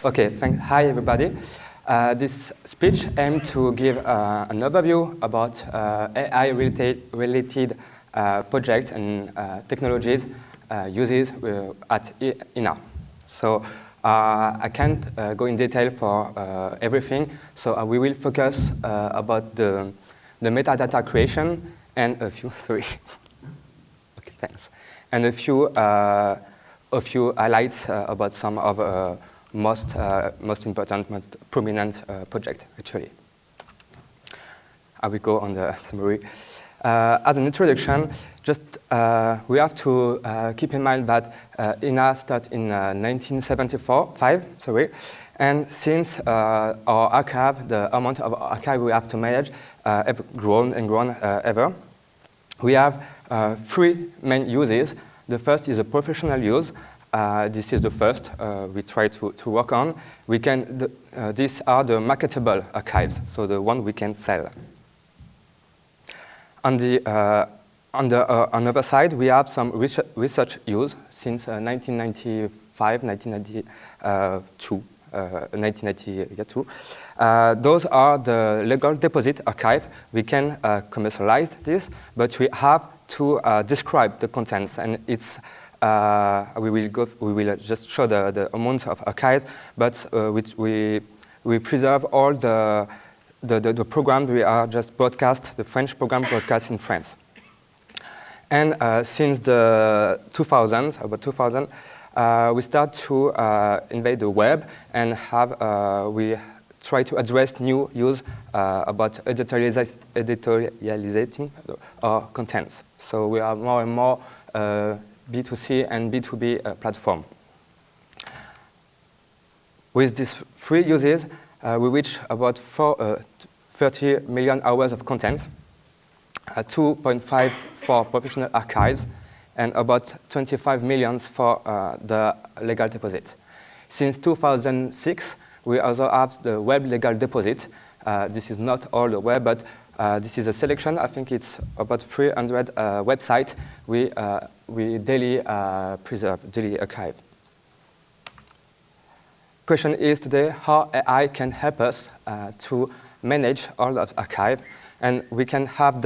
Okay, hi everybody. This speech aims to give an overview about AI-related projects and technologies uses at INA. So I can't go in detail for everything, so we will focus about the metadata creation and a few, sorry. Okay, thanks. And a few highlights about some of most important, most prominent project, actually. I will go on the summary. As an introduction, just we have to keep in mind that INA started in 1975, and since our archive, the amount of archive we have to manage, have grown and grown ever. We have three main uses. The first is a professional use. This is the first we try to work on. These are the marketable archives, so the one we can sell. On the other side, we have some research use since 1995, 1992. Those are the legal deposit archive. We can commercialize this, but we have to describe the contents, and it's we will just show the amount of archive, but which we preserve all the programs we are just broadcast, the French program broadcast in France. And since the 2000s, about 2000, we start to invade the web and we try to address new use about editorializing our contents. So we are more and more B2C and B2B platform. With these three uses, we reach about 30 million hours of content, 2.5 for professional archives, and about 25 million for the legal deposit. Since 2006, we also have the web legal deposit. This is not all the web, but this is a selection. I think it's about 300 websites we daily preserve, daily archive. Question is today how AI can help us to manage all of the archive, and we can have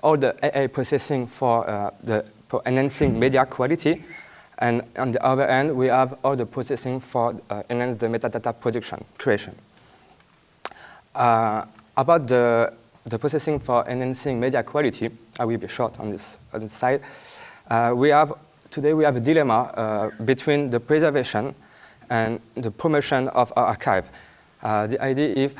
all the AI processing for enhancing media quality, and on the other end we have all the processing for enhance the metadata creation. About the processing for enhancing media quality, I will be short on this side. Today we have a dilemma between the preservation and the promotion of our archive. The idea is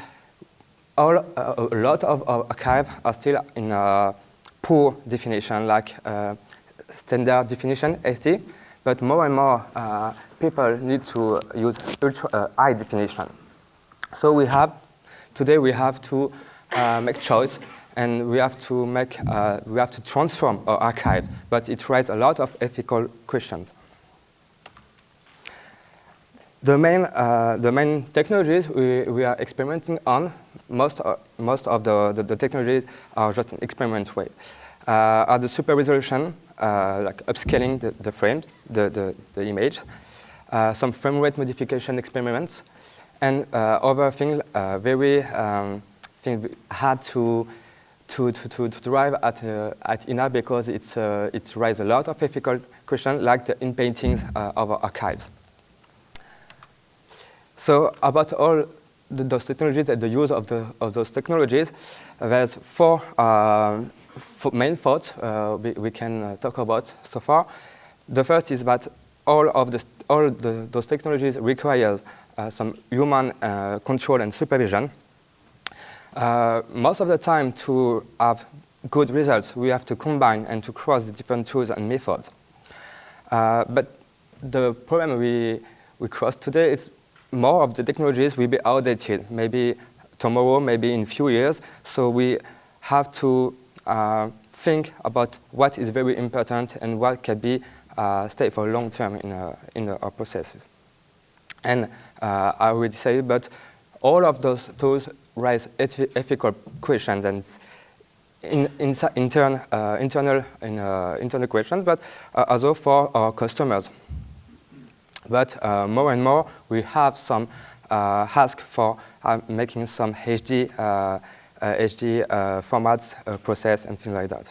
a lot of our archive are still in a poor definition, like standard definition, SD, but more and more people need to use ultra high definition. So today we have to make choice, and we have to transform our archive, but it raises a lot of ethical questions. The main technologies we are experimenting on, most of the technologies are just an experiment way, are the super resolution, like upscaling the frame, the image, some frame rate modification experiments, and other things we had to drive at INA because it raises a lot of ethical questions, like the in-paintings of our archives. So about all those technologies and the use of those technologies, there's four main thoughts we can talk about so far. The first is that those technologies require some human control and supervision. Most of the time, to have good results, we have to combine and to cross the different tools and methods. But the problem we cross today is more of the technologies will be outdated, maybe tomorrow, maybe in a few years. So we have to think about what is very important and what can be stay for long term in our processes. And I already said, but all of those tools raise ethical questions and internal questions, but also for our customers. But more and more, we have some ask for making some HD formats, process, and things like that.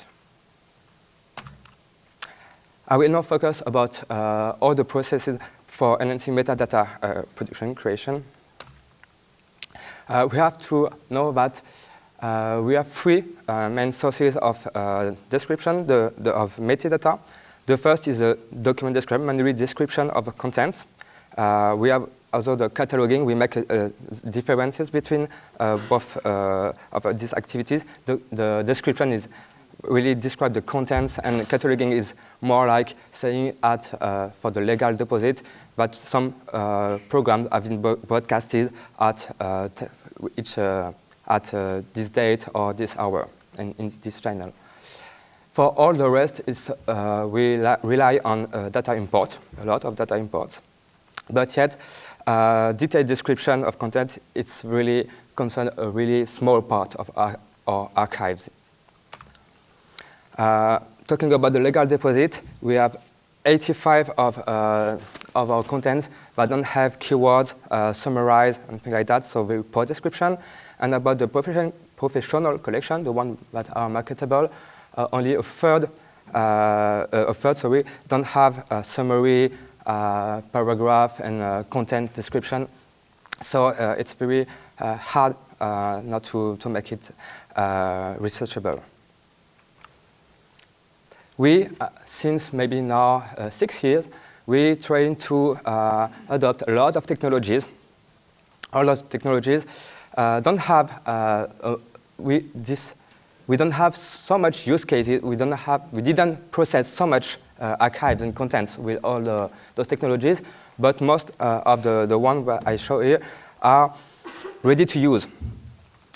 I will now focus about all the processes for enhancing metadata production creation. We have to know that we have three main sources of description of metadata. The first is a document description, manual description of contents. We have also the cataloging. We make differences between both of these activities. The description is really describe the contents, and cataloging is more like saying for the legal deposit that some programs have been broadcasted at this date or this hour in this channel. For all the rest, we rely on data import, a lot of data imports. But yet, detailed description of content, it's really concerned a really small part of our archives. Talking about the legal deposit, we have 85 of our content that don't have keywords, summarize, and things like that, so very poor description. And about the professional collection, the one that are marketable, only a third, don't have a summary, paragraph, and content description. So it's very hard not to make it researchable. We, since maybe now 6 years, we trying to adopt a lot of technologies. All those technologies don't have we don't have so much use cases. We didn't process so much archives and contents with all those technologies. But most of the ones that I show here are ready to use.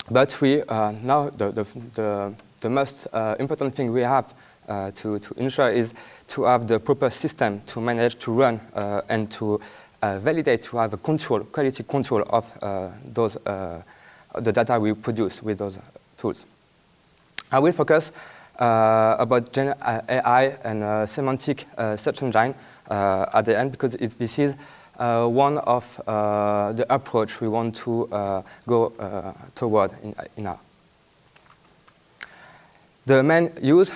But we now the most important thing we have to ensure is to have the proper system to manage, to run, and to validate, to have a quality control of the data we produce with those tools. I will focus about Gen AI and semantic search engine at the end, because this is one of the approach we want to go toward in our. The main use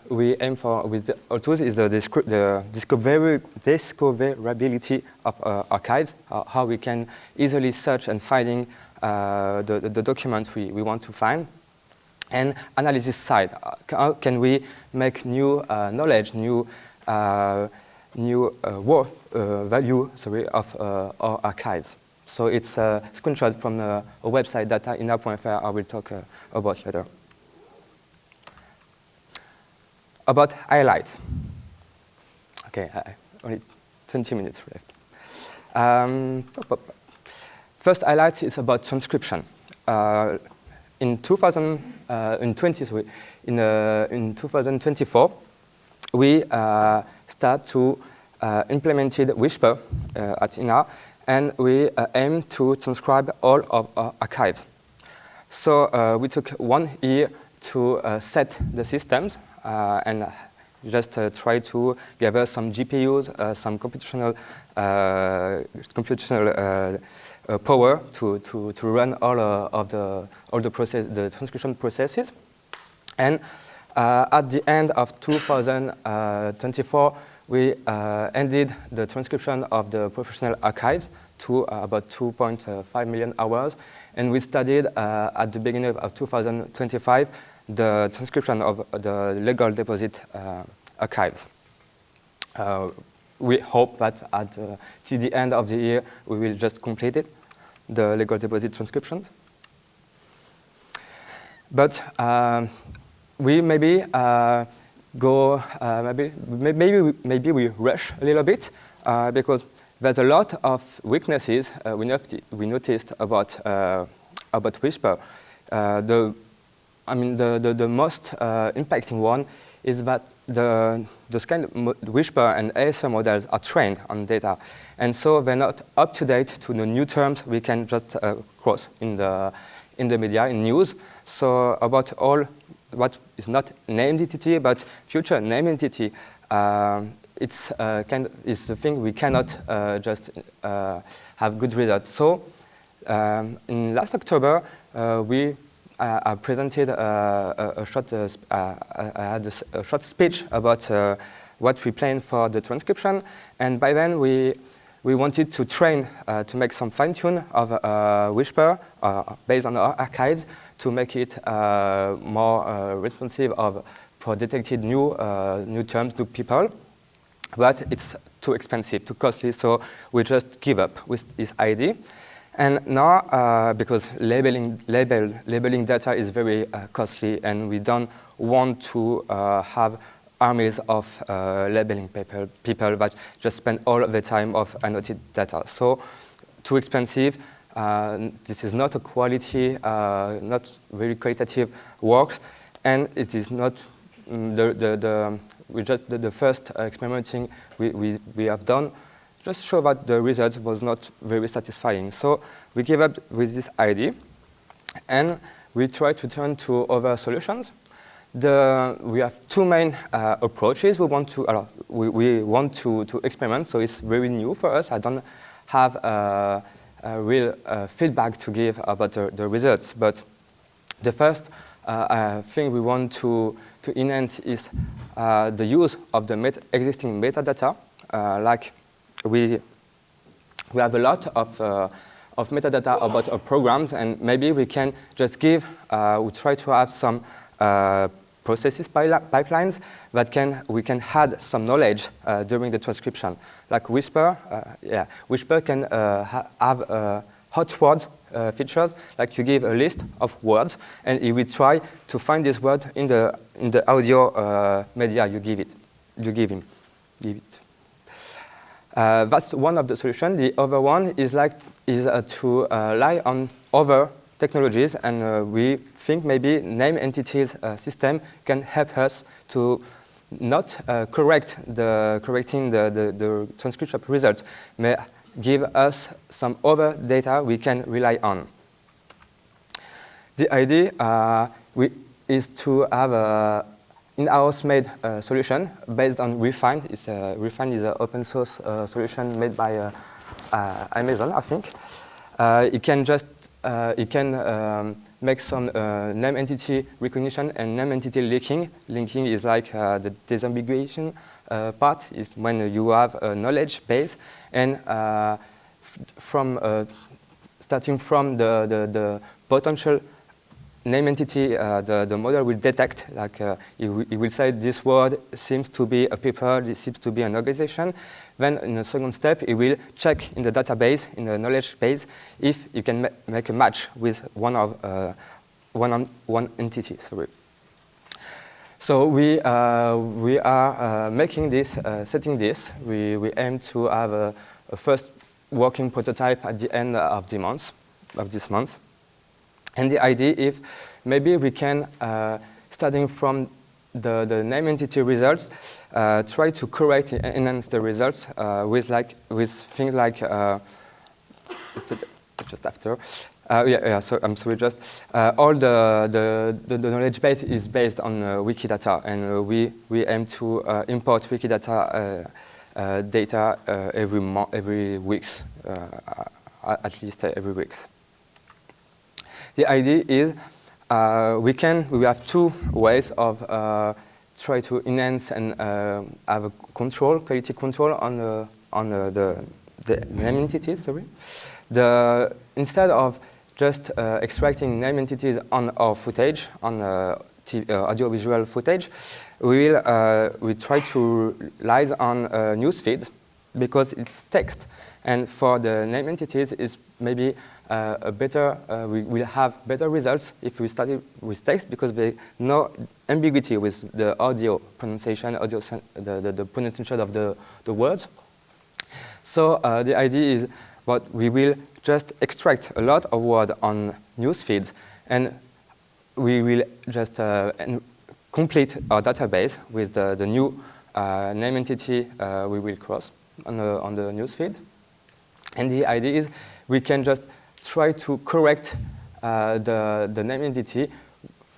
we aim for with our tools is the discoverability of archives, how we can easily search and finding the documents we want to find. And analysis side, how can we make new knowledge, new worth value, of our archives. So it's a screenshot from a website data in .fr I will talk about later. About highlights. Okay, only 20 minutes left. First highlight is about transcription. In 2024, we start to implement Whisper at INA, and we aim to transcribe all of our archives. So we took 1 year to set the systems and just try to gather some GPUs, some computational power to run all the transcription processes. And at the end of 2024, we ended the transcription of the professional archives to about 2.5 million hours. And we studied at the beginning of 2025 the transcription of the legal deposit archives. We hope that till the end of the year, we will just complete it, the legal deposit transcriptions. But we maybe maybe we rush a little bit because there's a lot of weaknesses we noticed about Whisper. The most impacting one is that those kind of Whisper and ASR models are trained on data, and so they're not up to date to the new terms we can just cross in the media, in news. So about all what is not named entity but future named entity, it's it's the thing we cannot just have good results. So in last October, I presented a short speech about what we planned for the transcription, and by then we wanted to train to make some fine-tune of Whisper based on our archives to make it more responsive for detected new terms, new people. But it's too expensive, too costly, so we just give up with this idea. And now, because labeling data is very costly, and we don't want to have armies of labeling people that just spend all of the time of annotated data. So, too expensive. This is not a quality, not very qualitative work, and it is not the first experimenting we have done. Just show that the result was not very satisfying. So we gave up with this idea, and we try to turn to other solutions. We have two main approaches we want to experiment, so it's very new for us. I don't have a real feedback to give about the results, but the first thing we want to enhance is the use of the existing metadata. Like we have a lot of metadata about our programs, and maybe we can just we try to have some processes pipelines that we can add some knowledge during the transcription. Like Whisper, Whisper can have hot word features, like you give a list of words, and it will try to find this word in the audio media you give it. That's one of the solutions. The other one is to rely on other technologies, and we think maybe name entities system can help us to not correcting the transcription result, may give us some other data we can rely on. The idea is to have a in-house made solution based on Refine. Refine is an open source solution made by Amazon, I think. It can make some name entity recognition and name entity linking. Linking is like the disambiguation part is when you have a knowledge base, and starting from the potential name entity, the model will detect, like it will say this word seems to be a people, this seems to be an organization. Then in the second step, it will check in the database, in the knowledge base, if you can make a match with one entity. Sorry. So we are making this, setting this. We aim to have a first working prototype at the end of this month. And the idea is maybe we can, starting from the name entity results, try to correct and enhance the results with things like just after. So I'm sorry. Just all the knowledge base is based on Wikidata, and we aim to import Wikidata data every weeks, at least every weeks. The idea is we have two ways of try to enhance and have a quality control on the name entities. Sorry, instead of just extracting name entities on our footage, on audiovisual footage, we try to rely on news feeds because it's text, and for the name entities is maybe we will have better results if we study with text because there is no ambiguity with the audio pronunciation, the pronunciation of the words. So the idea is we will just extract a lot of words on news feeds, and we will just complete our database with the new name entity we will cross on the news feed. And the idea is we can just try to correct the name entity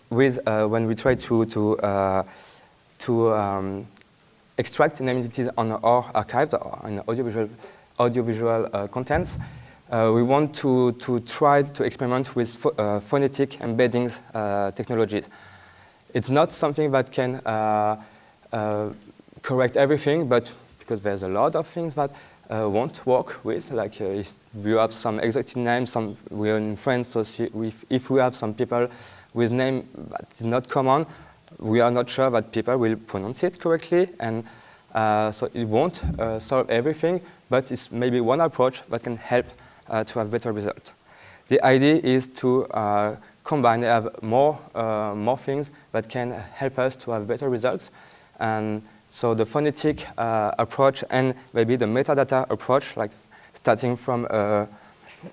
with when we try to extract name entities on our archives or in audiovisual contents. We want to try to experiment with phonetic embeddings technologies. It's not something that can correct everything, but because there's a lot of things that won't work with, like if you have some exotic names, we're in France, so if we have some people with name that is not common, we are not sure that people will pronounce it correctly, and so it won't solve everything, but it's maybe one approach that can help to have better results. The idea is to combine, have more things that can help us to have better results. And so the phonetic approach and maybe the metadata approach, like starting from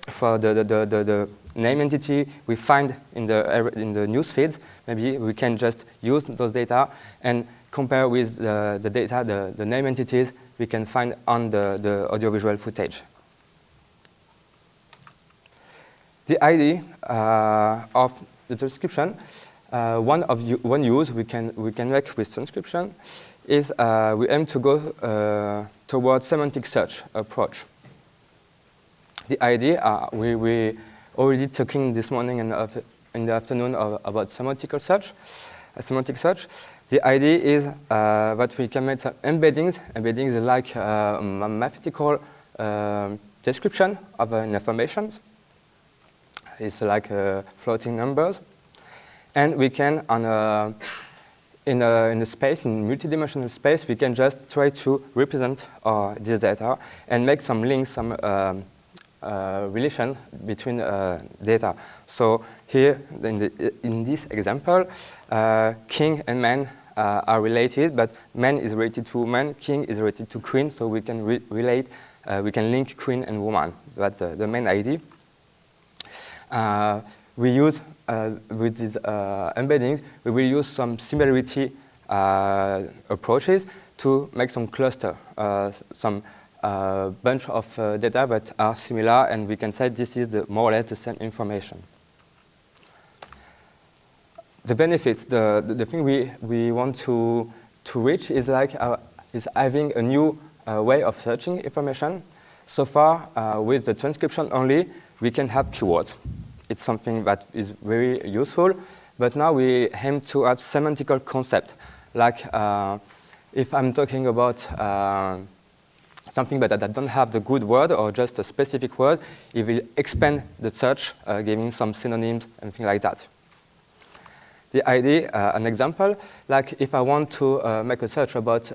for the name entity we find in the news feeds, maybe we can just use those data and compare with the data, the name entities we can find on the audiovisual footage. The idea of the transcription, one use we can make with transcription is we aim to go towards semantic search approach. The idea we already talking this morning and in the afternoon about semantic search. The idea is that we can make some embeddings. Embeddings is like a mathematical description of an information. It's like floating numbers, and we can in a space, in multidimensional space, we can just try to represent this data and make some links, some relation between data. So here, in this example, king and man are related, but man is related to woman, king is related to queen, so we can relate, we can link queen and woman. That's the main idea. We use, with these embeddings, we will use some similarity approaches to make some cluster, some bunch of data that are similar, and we can say this is more or less the same information. The benefits, the thing we want to reach is like is having a new way of searching information. So far, with the transcription only, we can have keywords. It's something that is very useful, but now we aim to have semantical concept. Like if I'm talking about something that I don't have the good word or just a specific word, it will expand the search, giving some synonyms and things like that. The idea, an example, like if I want to make a search about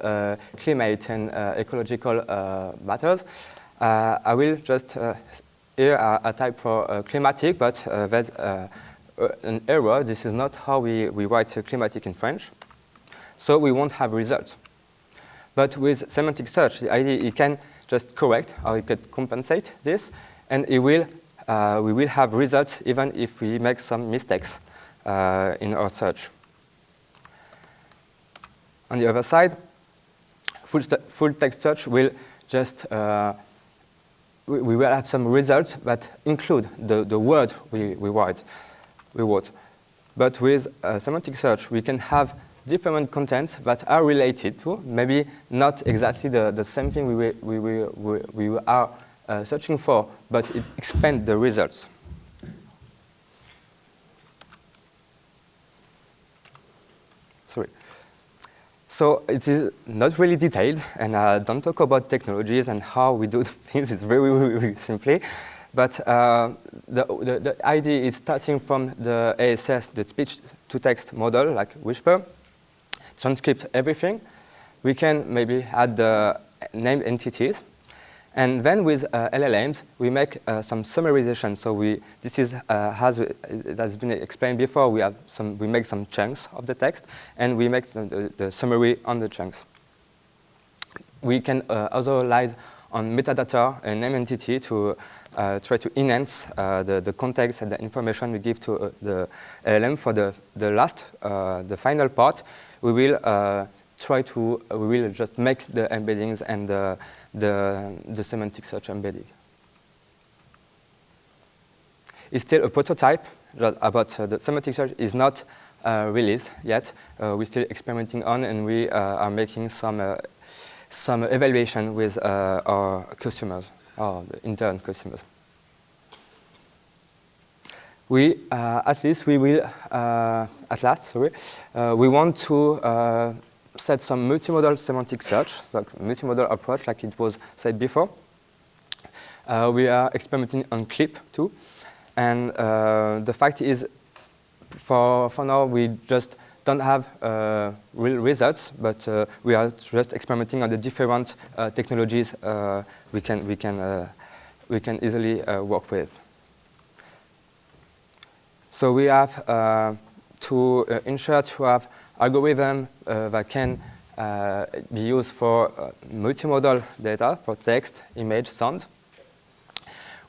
climate and ecological matters, I will just here I type for climatic, but there's an error. This is not how we write climatic in French. So we won't have results. But with semantic search, the idea it can just correct or it can compensate this, and we will have results even if we make some mistakes in our search. On the other side, full text search will just we will have some results that include the word we wrote. But with semantic search, we can have different contents that are related to, maybe not exactly the same thing we are searching for, but it expands the results. Sorry. So it is not really detailed, and I don't talk about technologies and how we do things. It's very simply. But the idea is starting from the ASS, the speech-to-text model, like Whisper, transcript everything. We can maybe add the named entities. And then with LLMs, we make some summarization. So this is it has been explained before. We make some chunks of the text, and we make the summary on the chunks. We can also rely on metadata and name entity to try to enhance the context and the information we give to the LLM. For the final part, we will we will just make the embeddings and the semantic search embedding. It's still a prototype about the semantic search is not released yet. We're still experimenting on, and we are making some evaluation with our customers, our intern customers. We, at last, we want to set some multimodal semantic search, like multimodal approach, like it was said before. We are experimenting on clip too, and the fact is, for now, we just don't have real results, but we are just experimenting on the different technologies we can easily work with. So we have to ensure to have algorithm that can be used for multimodal data, for text, image, sound.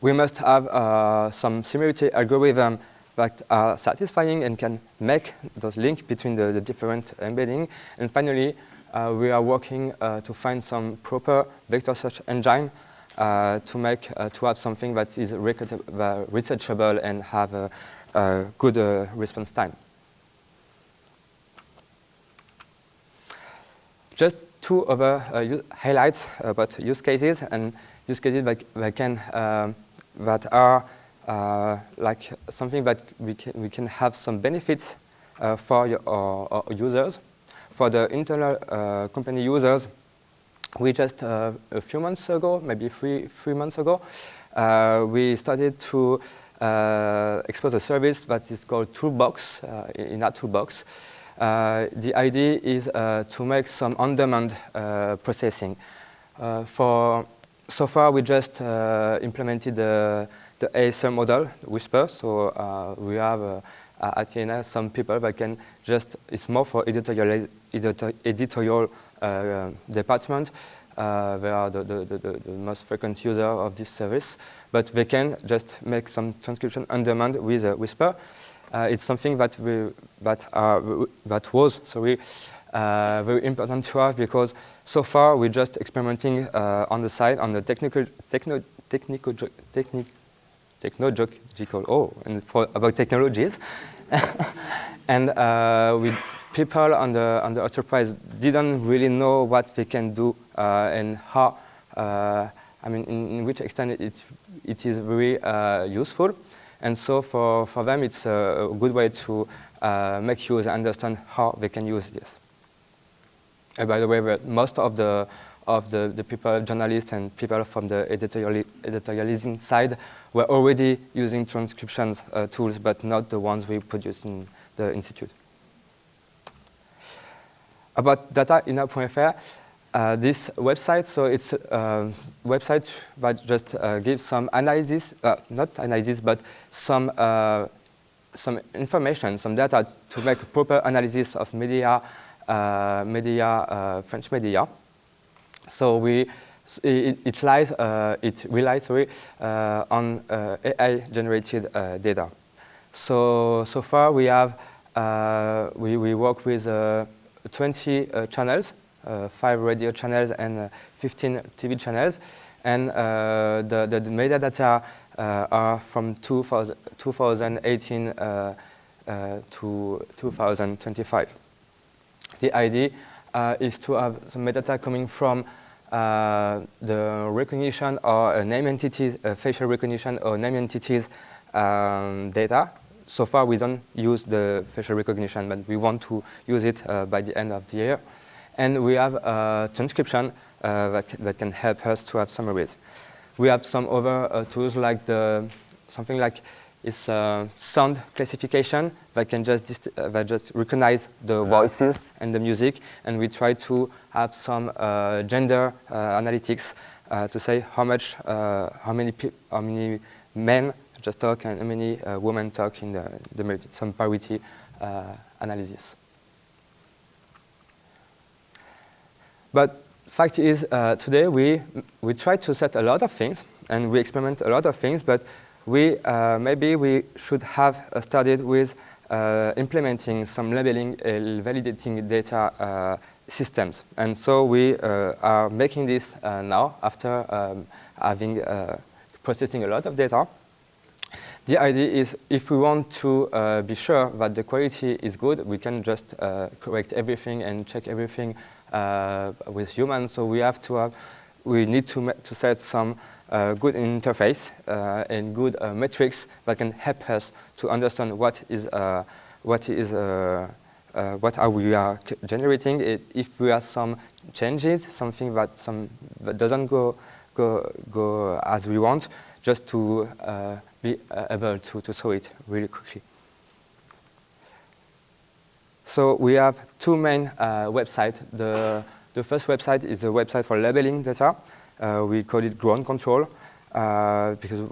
We must have some similarity algorithm that are satisfying and can make those links between the different embedding. And finally, we are working to find some proper vector search engine to have something that is researchable and have a good response time. Just two other highlights about use cases and use cases that are like something that we can have some benefits for our users. For the internal company users, we just a few months ago, maybe three months ago, we started to expose a service that is called Toolbox, in our Toolbox. The idea is to make some on-demand processing. So far, we just implemented the ASR model, Whisper. So we have at TNS some people that can just, it's more for editorial department. They are the most frequent user of this service. But they can just make some transcription on demand with Whisper. It's something that was very important to us, because so far we're just experimenting on the side on the about technologies, and people on the enterprise didn't really know what they can do and how. I mean, in which extent it is very useful. And so for them, it's a good way to make users understand how they can use this. And by the way, most of the people, journalists and people from the editorializing side, were already using transcriptions tools, but not the ones we produce in the institute. About data in our.fr, this website, so it's a website that just gives some analysis, not analysis, but some information, some data to make a proper analysis of media, French media. So it relies on AI-generated data. So far we have we work with 20 channels. 5 radio channels and 15 TV channels, and the metadata are from 2018 to 2025. The idea is to have some metadata coming from the recognition or name entities, facial recognition or name entities data. So far, we don't use the facial recognition, but we want to use it by the end of the year. And we have transcription that can help us to have summaries. We have some other tools like something like it's sound classification that can just recognize the voices and the music, and we try to have some gender analytics to say how many men just talk and how many women talk in some parity analysis. But fact is, today we try to set a lot of things and we experiment a lot of things, but maybe we should have started with implementing some labeling and validating data systems. And so we are making this now after having processing a lot of data. The idea is if we want to be sure that the quality is good, we can just correct everything and check everything with humans. So we need to set some good interface and good metrics that can help us to understand what are we are generating. If we have some changes, something that doesn't go as we want, just to be able to show it really quickly. So we have two main websites. The first website is a website for labeling data. We call it ground control because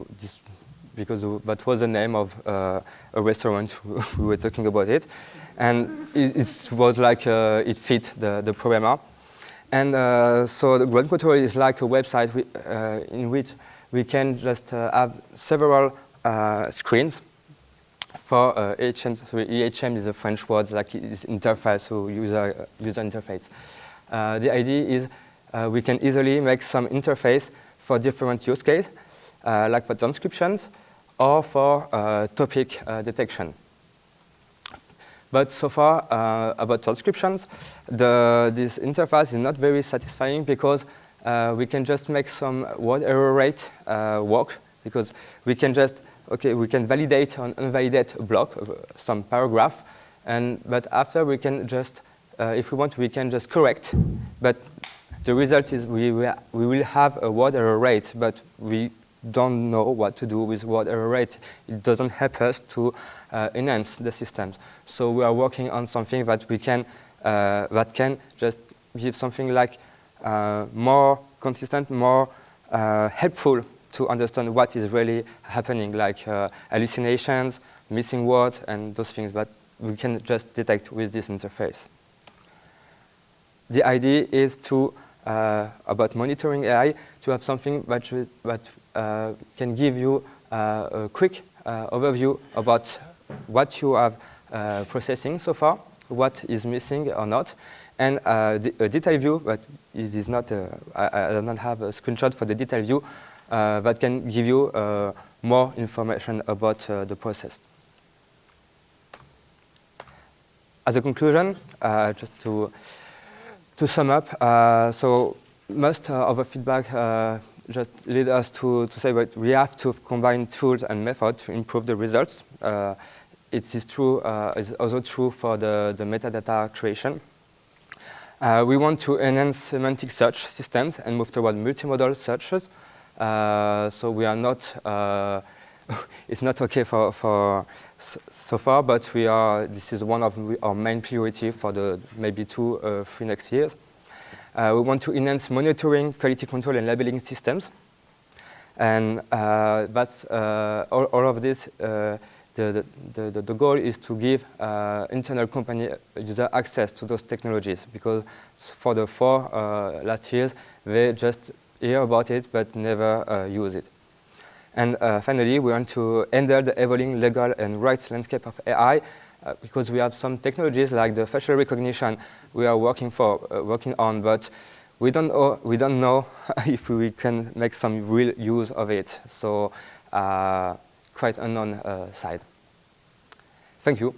that was the name of a restaurant we were talking about it, and it was like it fit the problem. And so the ground control is like a website in which we can just have several screens for EHM. So EHM is a French word, like it's interface, so user interface. The idea is we can easily make some interface for different use cases, like for transcriptions or for topic detection. But so far, about transcriptions, this interface is not very satisfying because we can just make some word error rate work, because we can just, we can validate or invalidate a block, some paragraph, but after we can just, if we want, we can just correct, but the result is we will have a word error rate, but we don't know what to do with word error rate. It doesn't help us to enhance the systems. So we are working on something that we can that can just give something like more consistent, more helpful to understand what is really happening, like hallucinations, missing words, and those things that we can just detect with this interface. The idea is to about monitoring AI, to have something that can give you a quick overview about what you have processing so far, what is missing or not, and a detailed view, but it is not, I do not have a screenshot for the detailed view, that can give you more information about the process. As a conclusion, just to sum up, so most of the feedback just lead us to say that we have to combine tools and methods to improve the results. It is true, it's also true for the metadata creation. We want to enhance semantic search systems and move toward multimodal searches. So we are not, it's not okay for so far, but this is one of our main priority for the maybe 2 3 next years. We want to enhance monitoring, quality control, and labeling systems. And that's all of this. The goal is to give internal company user access to those technologies, because for the 4 last years, they just hear about it but never use it. And finally, we want to handle the evolving legal and rights landscape of AI, because we have some technologies like the facial recognition we are working on, but we don't know if we can make some real use of it. So quite unknown side. Thank you.